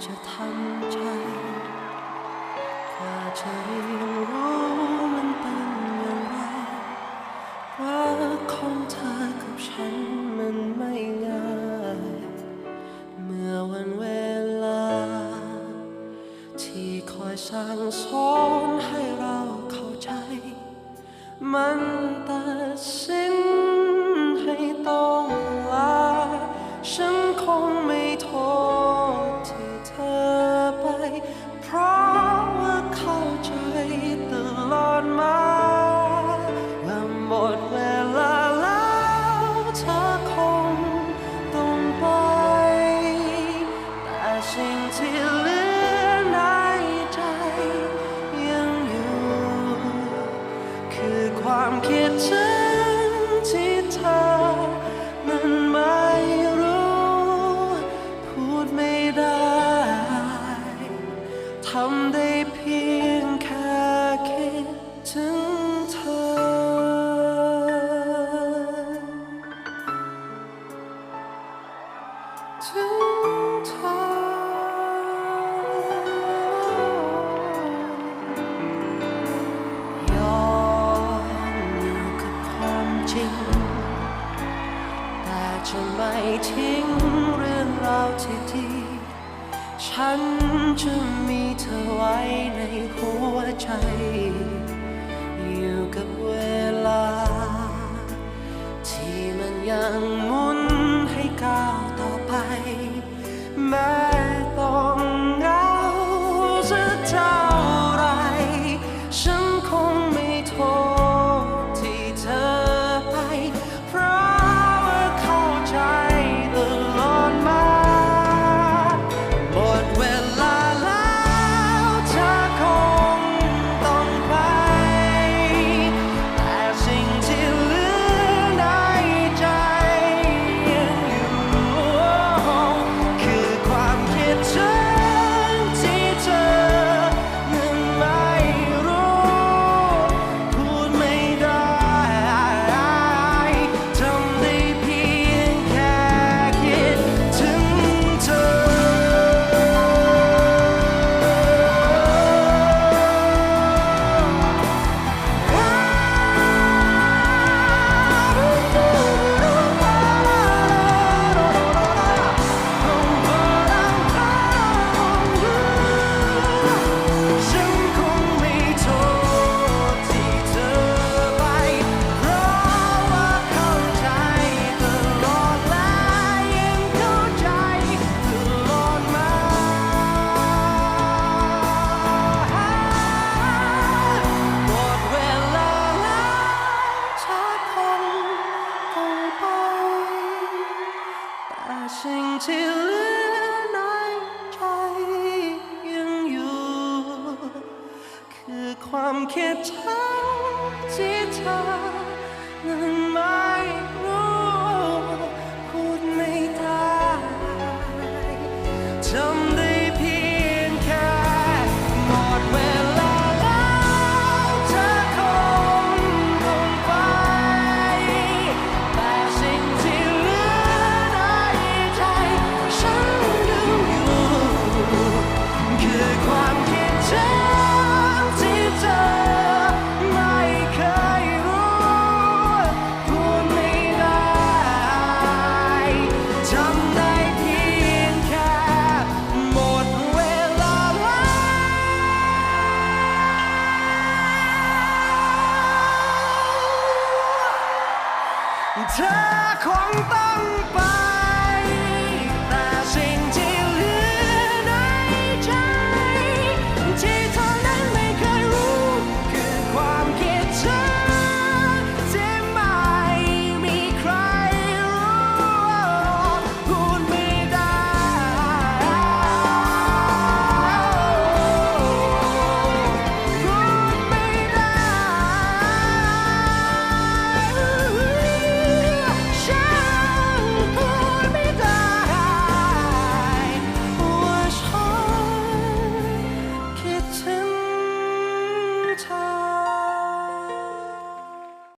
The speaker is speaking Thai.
จะทำใจกว่าจะเรียนรู้มันเป็นอย่างไรรักของเธอกับฉันมันไม่ง่ายเมื่อวันเวลาที่คอยสั่งสอนให้เราเข้าใจมันตัดสินให้ต้องลาฉันคงไม่โทษที่เธอไปเพราะว่าเข้าใจตลอดมาว่าหมดเวลาแล้วเธอคงต้องไปแต่สิ่งที่เหลือในใจยังอยู่คือความคิดถึงที่เธอนั้นไม่รู้พูดไม่ได้ทำได้เพียงแค่คิดถึงเธอถึงเธอแต่จะไม่ทิ้งเรื่องราวที่ดีฉันจะมีเธอไว้ในหัวใจอยู่กับเวลาที่มันยังหมุนให้ก้าวต่อไปแม้ต้องเหงาสักเท่าไรฉันคงไม่โทษที่เธอไปเพราะเข้าใจตลอดมาหมดเวลาแล้วเธอคงต้องไปแต่สิ่งที่เหลือในใจยังอยู่คือความคิดถึงที่เธอนั้นไม่รู้พูดไม่ได้ทำได้เพียงแค่คิดถึงเธอฉันคงไม่โทษที่เธอไปเพราะว่าเข้าใจตลอดและยังเข้าใจตลอดมาหมดเวลาแล้วเธอคงต้องไปแต่สิ่งที่เหลือในใจยังอยู่คือความคิดถึงที่เธอนั้น